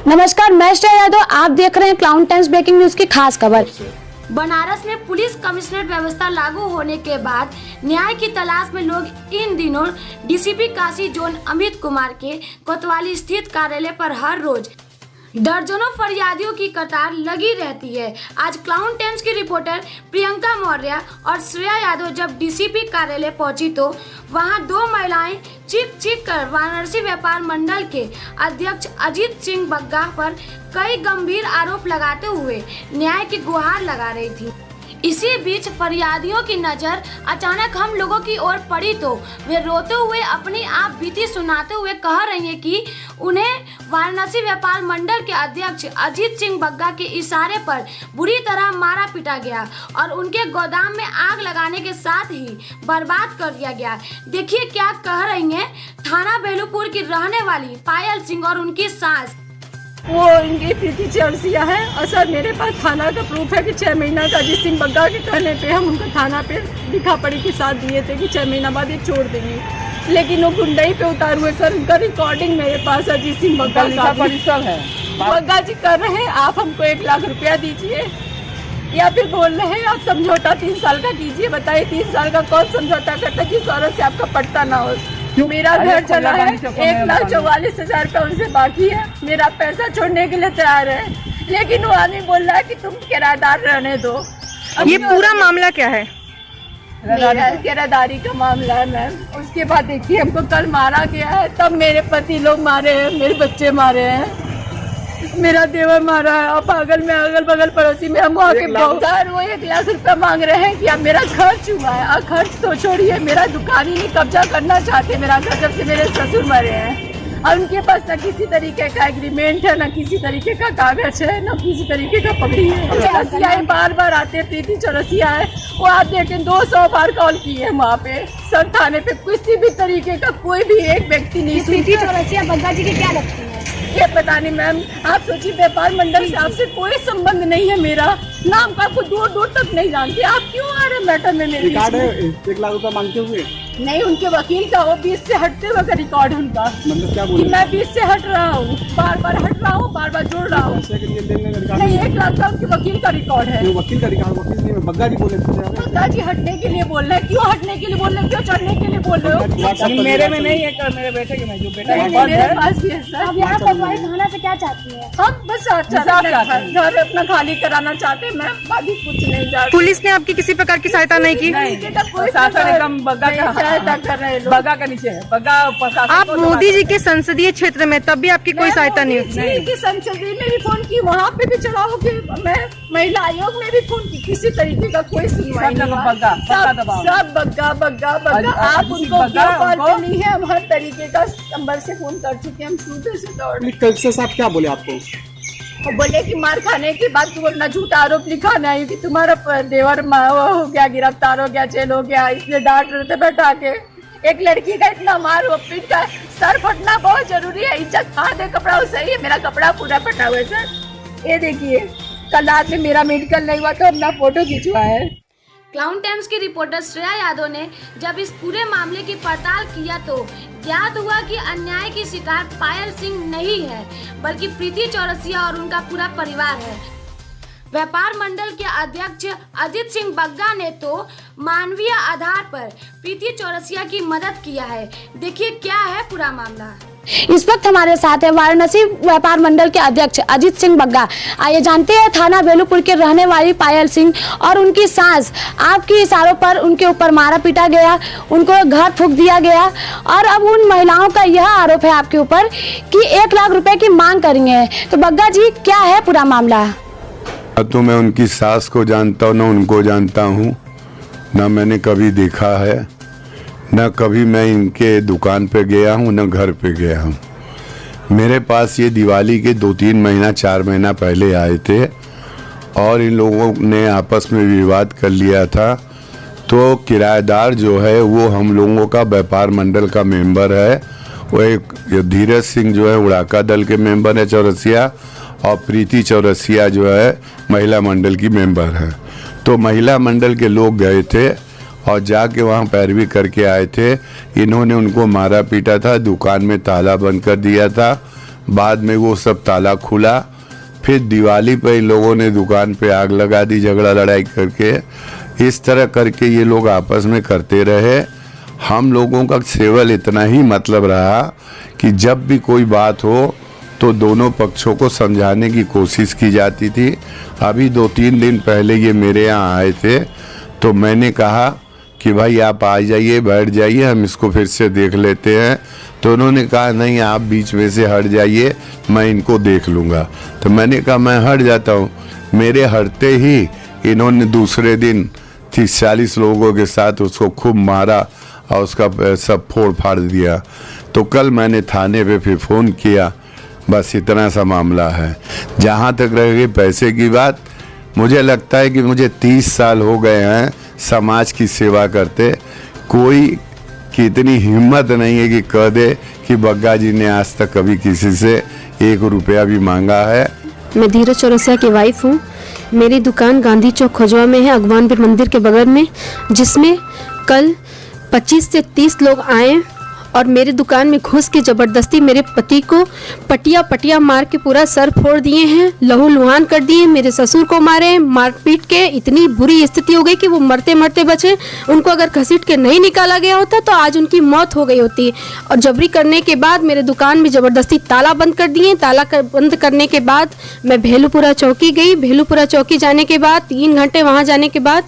नमस्कार, मैं श्रेया यादव, आप देख रहे हैं क्लाउन टाइम्स ब्रेकिंग न्यूज की खास खबर। बनारस में पुलिस कमिश्नरेट व्यवस्था लागू होने के बाद न्याय की तलाश में लोग इन दिनों डीसीपी काशी जोन अमित कुमार के कोतवाली स्थित कार्यालय पर हर रोज दर्जनों फरियादियों की कतार लगी रहती है। आज क्लाउन टाइम्स की रिपोर्टर प्रियंका मौर्य और श्रेया यादव जब डीसीपी कार्यालय पहुंची तो वहां दो महिलाएं चीख कर वाराणसी व्यापार मंडल के अध्यक्ष अजीत सिंह बग्गा पर कई गंभीर आरोप लगाते हुए न्याय की गुहार लगा रही थी। इसी बीच फरियादियों की नजर अचानक हम लोगों की ओर पड़ी तो वे रोते हुए अपनी आप बीती सुनाते हुए कह रही हैं कि उन्हें वाराणसी व्यापार मंडल के अध्यक्ष अजीत सिंह बग्गा के इशारे पर बुरी तरह मारा पीटा गया और उनके गोदाम में आग लगाने के साथ ही बर्बाद कर दिया गया। देखिए क्या कह रही हैं थाना बेलूपुर की रहने वाली पायल सिंह और उनकी सास। वो इनकी प्रीति चौरसिया है और सर मेरे पास थाना का प्रूफ है कि 6 महीना का अजीत सिंह बग्गा के कहने पे हम उनको थाना पे लिखा पढ़ी के साथ दिए थे कि 6 महीना बाद ये छोड़ देंगे, लेकिन वो गुंडई पे उतार हुए। सर उनका रिकॉर्डिंग मेरे पास अजीत सिंह बग्गा लिखा पढ़ी सब है। बग्गा जी कर रहे हैं आप हमको 1 लाख रुपया दीजिए या फिर बोल रहे हैं आप समझौता 3 साल का कीजिए। बताइए 3 साल का कौन समझौता करता है जिस औरत से आपका पट्टा ना हो। मेरा घर चला है 1,44,000 का उनसे बाकी है। मेरा पैसा छोड़ने के लिए तैयार है, लेकिन वो आदमी बोल रहा है कि तुम किराएदार रहने दो। ये पूरा मामला क्या है? किराएदारी का मामला है मैम। उसके बाद देखिए हमको कल मारा गया है, तब मेरे पति लोग मारे हैं, मेरे बच्चे मारे हैं, मेरा देवर मारा है और पागल में अगल बगल पड़ोसी में हम वहाँ के सर वो 1 लाख रुपया मांग रहे हैं कि अब मेरा खर्च हुआ है। और खर्च तो छोड़िए, मेरा दुकान ही नहीं कब्जा करना चाहते मेरा घर, जब से मेरे ससुर मरे हैं। और उनके पास न किसी तरीके का एग्रीमेंट है, न किसी तरीके का कागज है, न किसी तरीके का पकड़ी है। चौरसिया है, बार आते हैं, प्रीति चौरसिया है, वो आप देखें 200 बार कॉल की है वहाँ पे सर थाने पे। किसी भी तरीके का कोई भी एक व्यक्ति नहीं। प्रीति चौरसिया बग्गा जी की क्या लगती है? ये पता नहीं मैम, आप सोचिए व्यापार मंडल से आपसे कोई संबंध नहीं है। मेरा नाम का आपको दूर तक नहीं जानते। आप क्यों आ रहे मैटर में मेरे? रिकॉर्ड है 1 लाख रुपया मांगते हुए? नहीं, उनके वकील का वो 20 से हटते हुए का रिकॉर्ड है उनका। मतलब क्या बोले? मैं 20 से हट रहा हूँ, बार हट रहा हूँ, बार जोड़ रहा हूँ। नहीं, 1 लाख का उनके वकील का रिकॉर्ड है। वकील का रिकॉर्ड? वकील नहीं, बग्गा जी बोले थे। बग्गा जी हटने के लिए बोल रहे हैं। क्यों हटने के लिए बोल रहे हैं? क्यों चढ़ने के लिए बोल रहे हो? मेरे में नहीं है, मेरे बेटे के में जो बेटा मेरे पास भी है सर। अब यहाँ कोतवाली थाना से क्या चाहती है? हम बस घर अपना खाली कराना चाहते हैं मैम, बाकी कुछ नहीं चाहते। पुलिस ने आपकी किसी प्रकार की सहायता नहीं की? प्रशासन एकदम बग्गा का सहायता कर रहे हैं, बग्गा का नीचे है। बग्गा आप मोदी जी के संसदीय क्षेत्र में, तब भी आपकी कोई सहायता नहीं हुई? की संसदीय में भी फोन की, वहाँ पे भी चढ़ाव के, मैं महिला आयोग में भी फोन की, किसी तरीके का कोई सुनवाई नहीं। सब बग्गा। आप उनको क्यों नहीं है? हम हर तरीके का नंबर से फोन कर चुके हैं, हम सूबे से दौड़। कलेक्टर साहब क्या बोले आपको? वो बोले कि मार खाने के बाद तुम अपना झूठा आरोप लिखाना है कि तुम्हारा देवर हो गया, गिरफ्तार हो गया, जेल हो गया, इसलिए डांट रहे थे बैठा के। एक लड़की का इतना मार वो पीट का सर फटना बहुत जरूरी है। इज्जत खा दे कपड़ा, वो सही है। मेरा कपड़ा पूरा फटा हुआ है सर। ये देखिए कल रात में मेरा मेडिकल नहीं हुआ तो अपना फोटो खिंचवा है। क्लाउन टाइम्स की रिपोर्टर श्रेया यादव ने जब इस पूरे मामले की पड़ताल किया तो ज्ञात हुआ कि अन्याय की शिकार पायल सिंह नहीं है, बल्कि प्रीति चौरसिया और उनका पूरा परिवार है। व्यापार मंडल के अध्यक्ष अजीत सिंह बग्गा ने तो मानवीय आधार पर प्रीति चौरसिया की मदद किया है। देखिए क्या है पूरा मामला। इस वक्त हमारे साथ है वाराणसी व्यापार मंडल के अध्यक्ष अजीत सिंह बग्गा। आइए जानते हैं थाना बेलूपुर के रहने वाली पायल सिंह और उनकी सास। आपके इशारों पर उनके ऊपर मारा पीटा गया, उनको घर फूंक दिया गया और अब उन महिलाओं का यह आरोप है आपके ऊपर कि 1 लाख रुपए की मांग करेंगे। तो बग्गा जी क्या है पूरा मामला? तो मैं उनकी सास को जानता हूँ, न उनको जानता हूँ, न मैंने कभी देखा है, न कभी मैं इनके दुकान पे गया हूँ, न घर पे गया हूँ। मेरे पास ये दिवाली के 2-3 महीना 4 महीना पहले आए थे और इन लोगों ने आपस में विवाद कर लिया था। तो किराएदार जो है वो हम लोगों का व्यापार मंडल का मेंबर है। वो एक धीरज सिंह जो है उड़ाका दल के मेंबर है चौरसिया, और प्रीति चौरसिया जो है महिला मंडल की मेंबर है। तो महिला मंडल के लोग गए थे और जाके वहाँ पैरवी करके आए थे। इन्होंने उनको मारा पीटा था, दुकान में ताला बंद कर दिया था, बाद में वो सब ताला खुला। फिर दिवाली पे इन लोगों ने दुकान पे आग लगा दी झगड़ा लड़ाई करके। इस तरह करके ये लोग आपस में करते रहे। हम लोगों का केवल इतना ही मतलब रहा कि जब भी कोई बात हो तो दोनों पक्षों को समझाने की कोशिश की जाती थी। अभी 2-3 दिन पहले ये मेरे यहाँ आए थे तो मैंने कहा कि भाई आप आ जाइए, बैठ जाइए, हम इसको फिर से देख लेते हैं। तो उन्होंने कहा नहीं, आप बीच में से हट जाइए, मैं इनको देख लूँगा। तो मैंने कहा मैं हट जाता हूँ। मेरे हटते ही इन्होंने दूसरे दिन 30-40 लोगों के साथ उसको खूब मारा और उसका सब फोड़ फाड़ दिया। तो कल मैंने थाने पे फिर फ़ोन किया। बस इतना सा मामला है। जहाँ तक रह गई पैसे की बात, मुझे लगता है कि मुझे 30 साल हो गए हैं समाज की सेवा करते। कोई की इतनी हिम्मत नहीं है कि कह दे कि बग्गा जी ने आज तक कभी किसी से 1 रुपया भी मांगा है। मैं धीरज चौरसिया की वाइफ हूँ। मेरी दुकान गांधी चौक खोजवा में है, अगवानवीर मंदिर के बगल में, जिसमें कल 25 से 30 लोग आए और मेरे दुकान में घुस के ज़बरदस्ती मेरे पति को पटिया मार के पूरा सर फोड़ दिए हैं, लहू लुहान कर दिए। मेरे ससुर को मारे, मार पीट के इतनी बुरी स्थिति हो गई कि वो मरते मरते बचे। उनको अगर घसीट के नहीं निकाला गया होता तो आज उनकी मौत हो गई होती। और जबरी करने के बाद मेरे दुकान में ज़बरदस्ती ताला बंद कर दिए। बंद करने के बाद मैं भेलूपुरा चौकी गई। भेलूपुरा चौकी जाने के बाद 3 घंटे वहाँ जाने के बाद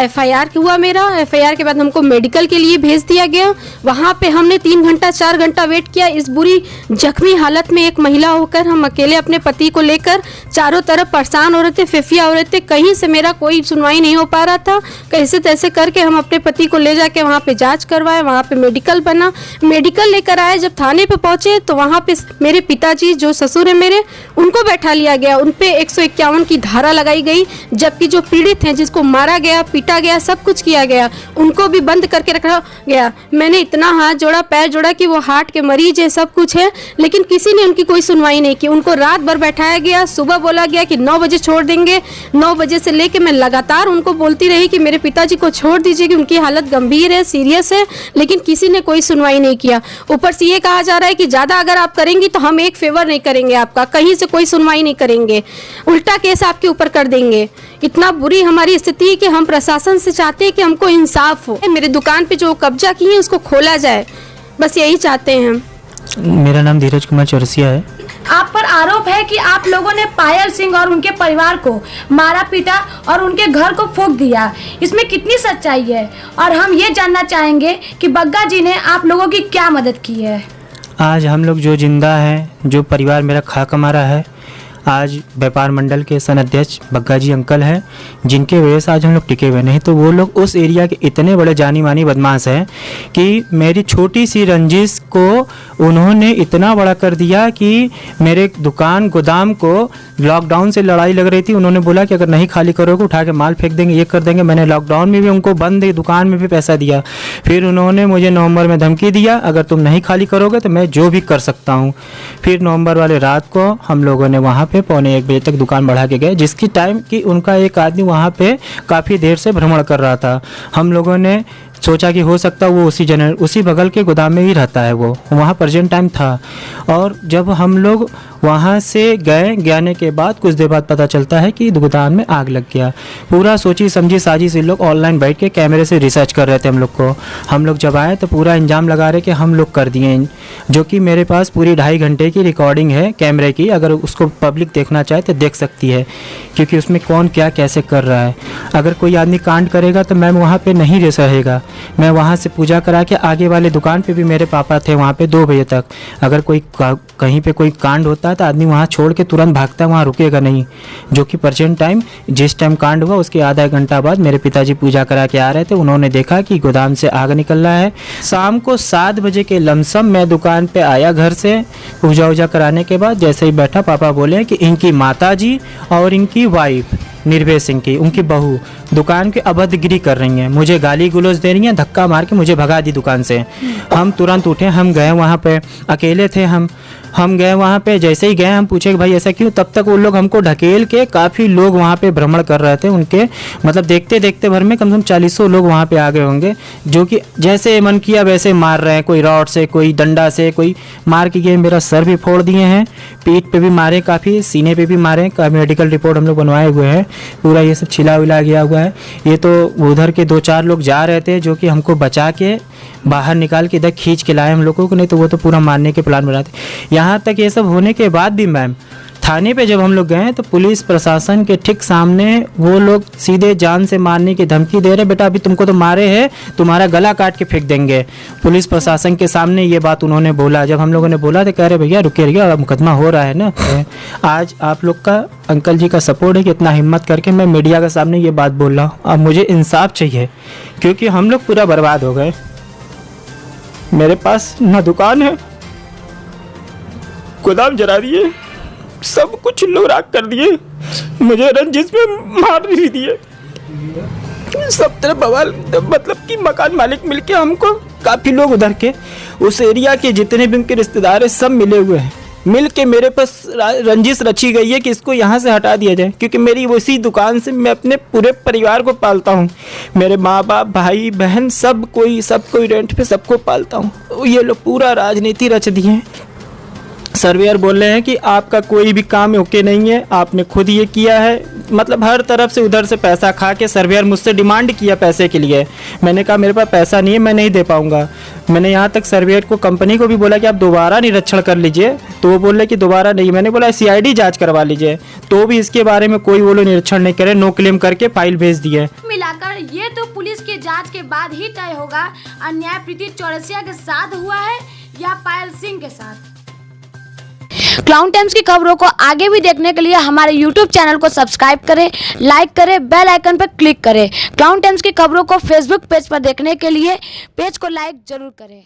FIR हुआ मेरा। FIR के बाद हमको मेडिकल के लिए भेज दिया गया। वहाँ पर हमने 3 घंटा 4 घंटा वेट किया। इस बुरी जख्मी हालत में एक महिला होकर हम अकेले अपने पति को लेकर चारों तरफ परेशान हो रहे थे, फिफिया हो रहे थे। कहीं से मेरा कोई सुनवाई नहीं हो पा रहा था। कैसे तैसे करके हम अपने पति को ले जाके वहाँ पे जांच करवाए, वहाँ पे मेडिकल बना। मेडिकल लेकर आए, जब थाने पे पहुँचे तो वहाँ पे मेरे पिताजी जो ससुर है मेरे, उनको बैठा लिया गया। उन पे 151 की धारा लगाई गई, जबकि जो पीड़ित हैं, जिसको मारा गया, पीटा गया, सब कुछ किया गया, उनको भी बंद करके रखा गया। मैंने इतना हाथ जोड़ा, पैर जोड़ा कि वो हार्ट के मरीज है, सब कुछ है, लेकिन किसी ने उनकी कोई सुनवाई नहीं की। उनको रात भर बैठाया गया। सुबह बोला गया कि 9 बजे छोड़ देंगे। 9 बजे से लेके मैं लगातार उनको बोलती रही कि मेरे पिताजी को छोड़ दीजिए कि उनकी हालत गंभीर है, सीरियस है, लेकिन किसी ने कोई सुनवाई नहीं किया। ऊपर से ये कहा जा रहा है कि ज़्यादा अगर आप करेंगी तो हम एक फेवर नहीं करेंगे आपका, कहीं से कोई सुनवाई नहीं करेंगे, उल्टा केस आपके ऊपर कर देंगे। इतना बुरी हमारी स्थिति है कि हम प्रशासन से चाहते हैं कि हमको इंसाफ हो। मेरे दुकान पे जो कब्जा की है उसको खोला जाए, बस यही चाहते हैं हम। मेरा नाम धीरज कुमार चौरसिया है। आप पर आरोप है कि आप लोगों ने पायल सिंह और उनके परिवार को मारा पीटा और उनके घर को फूंक दिया। इसमें कितनी सच्चाई है? और हम ये जानना चाहेंगे कि बग्गा जी ने आप लोगों की क्या मदद की है? आज हम लोग जो जिंदा हैं, जो परिवार मेरा खाक मारा है, आज व्यापार मंडल के सन अध्यक्ष बग्गा जी अंकल हैं, जिनके वजह से आज हम लोग टिके हुए। नहीं तो वो लोग उस एरिया के इतने बड़े जानी मानी बदमाश हैं कि मेरी छोटी सी रंजिश को उन्होंने इतना बड़ा कर दिया कि मेरे दुकान गोदाम को लॉकडाउन से लड़ाई लग रही थी। उन्होंने बोला कि अगर नहीं खाली करोगे उठा के माल फेंक देंगे, ये कर देंगे। मैंने लॉकडाउन में भी उनको बंद दुकान में भी पैसा दिया। फिर उन्होंने मुझे नवंबर में धमकी दिया, अगर तुम नहीं खाली करोगे तो मैं जो भी कर सकता हूँ। फिर नवंबर वाले रात को हम लोगों ने वहाँ पे 1:45 बजे तक दुकान बढ़ा के गए, जिसकी टाइम कि उनका एक आदमी वहाँ पे काफ़ी देर से भ्रमण कर रहा था। हम लोगों ने सोचा कि हो सकता है वो उसी बगल के गोदाम में ही रहता है, वो वहाँ प्रेजेंट टाइम था। और जब हम लोग वहाँ से गए, आने के बाद कुछ देर बाद पता चलता है कि गोदाम में आग लग गया। पूरा सोची समझी साजिश, लोग ऑनलाइन बैठ के कैमरे से रिसर्च कर रहे थे हम लोग को। हम लोग जब आए तो पूरा इंजाम लगा रहे कि हम लोग कर दिए, जो कि मेरे पास पूरी 2.5 घंटे की रिकॉर्डिंग है कैमरे की। अगर उसको पब्लिक देखना चाहे तो देख सकती है, क्योंकि उसमें कौन क्या कैसे कर रहा है। अगर कोई आदमी कांड करेगा तो मैम वहाँ पर नहीं रहेगा। मैं वहाँ से पूजा करा के आगे वाले दुकान पे भी मेरे पापा थे वहाँ पे 2 बजे तक। अगर कोई कहीं पे कोई कांड होता है तो आदमी वहाँ छोड़ के तुरंत भागता है, वहाँ रुकेगा नहीं। जो कि प्रेजेंट टाइम जिस टाइम कांड हुआ उसके आधा घंटा बाद मेरे पिताजी पूजा करा के आ रहे थे। उन्होंने देखा कि गोदाम से आग निकल रहा है। शाम को 7 बजे के लमसम मैं दुकान पे आया घर से पूजा वूजा कराने के बाद। जैसे ही बैठा पापा बोले कि इनकी माता जी और इनकी वाइफ निर्भय सिंह की, उनकी बहू दुकान की अभद्रगिरी कर रही हैं, मुझे गाली गुलोज दे रही हैं, धक्का मार के मुझे भगा दी दुकान से। हम तुरंत उठे, हम गए वहाँ पे, अकेले थे हम गए वहाँ पे। जैसे ही गए हम पूछे कि भाई ऐसा क्यों, तब तक वो लोग हमको ढकेल के, काफ़ी लोग वहाँ पे भ्रमण कर रहे थे उनके, मतलब देखते देखते भर में कम से कम 40 लोग वहाँ पे आ गए होंगे, जो कि जैसे मन किया वैसे मार रहे हैं, कोई रॉड से, कोई डंडा से, कोई मार के गए। मेरा सर भी फोड़ दिए हैं, पीठ पे भी मारे, काफ़ी सीने पे भी मारे, मेडिकल रिपोर्ट हम लोग बनवाए हुए हैं, पूरा ये सब छिला विला गया हुआ है। ये तो उधर के 2-4 लोग जा रहे थे जो कि हमको बचा के बाहर निकाल के इधर खींच के लाए हम लोगों को, नहीं तो वो तो पूरा मारने के प्लान बनाते। यहाँ तक ये सब होने के बाद भी मैम थाने पे जब हम लोग गए तो पुलिस प्रशासन के ठीक सामने वो लोग सीधे जान से मारने की धमकी दे रहे, बेटा अभी तुमको तो मारे हैं, तुम्हारा गला काट के फेंक देंगे। पुलिस प्रशासन के सामने ये बात उन्होंने बोला। जब हम लोगों ने बोला तो कह रहे भैया रुके रहिए, मुकदमा हो रहा है ना। आज आप लोग का, अंकल जी का सपोर्ट है कि इतना हिम्मत करके मैं मीडिया के सामने ये बात बोल रहा हूँ। अब मुझे इंसाफ चाहिए क्योंकि हम लोग पूरा बर्बाद हो गए। मेरे पास ना दुकान है, गोदाम जला दिए, सब कुछ लोग राख कर दिए, मुझे रंजिश में मार भी दिए, सब तरफ बवाल। मतलब कि मकान मालिक मिलके हमको, काफ़ी लोग उधर के उस एरिया के जितने भी उनके रिश्तेदार हैं सब मिले हुए हैं, मिल के मेरे पास रंजिश रची गई है कि इसको यहाँ से हटा दिया जाए, क्योंकि मेरी उसी दुकान से मैं अपने पूरे परिवार को पालता हूँ। मेरे माँ बाप, भाई बहन, सब कोई रेंट पे सबको पालता हूँ। ये लोग पूरा राजनीति रच दिए हैं। सर्वेयर बोल रहे हैं कि आपका कोई भी काम ओके नहीं है, आपने खुद ये किया है, मतलब हर तरफ से उधर से पैसा खा के सर्वेयर मुझसे डिमांड किया पैसे के लिए। मैंने कहा मेरे पास पैसा नहीं है, मैं नहीं दे पाऊंगा। मैंने यहाँ तक सर्वेयर को, कंपनी को भी बोला कि आप दोबारा निरीक्षण कर लीजिए, तो वो बोल रहे कि दोबारा नहीं। मैंने बोला CID जांच करवा लीजिए, तो भी इसके बारे में कोई वो लोग निरीक्षण नहीं करे, नो क्लेम करके फाइल भेज दिए। मिलाकर ये तो पुलिस की जांच के बाद ही तय होगा अन्याय प्रीति चौरसिया के साथ हुआ है या पायल सिंह के साथ। क्लाउन टाइम्स की खबरों को आगे भी देखने के लिए हमारे YouTube चैनल को सब्सक्राइब करें, लाइक करें, बेल आइकन पर क्लिक करें। क्लाउन टाइम्स की खबरों को Facebook पेज पर देखने के लिए पेज को लाइक जरूर करें।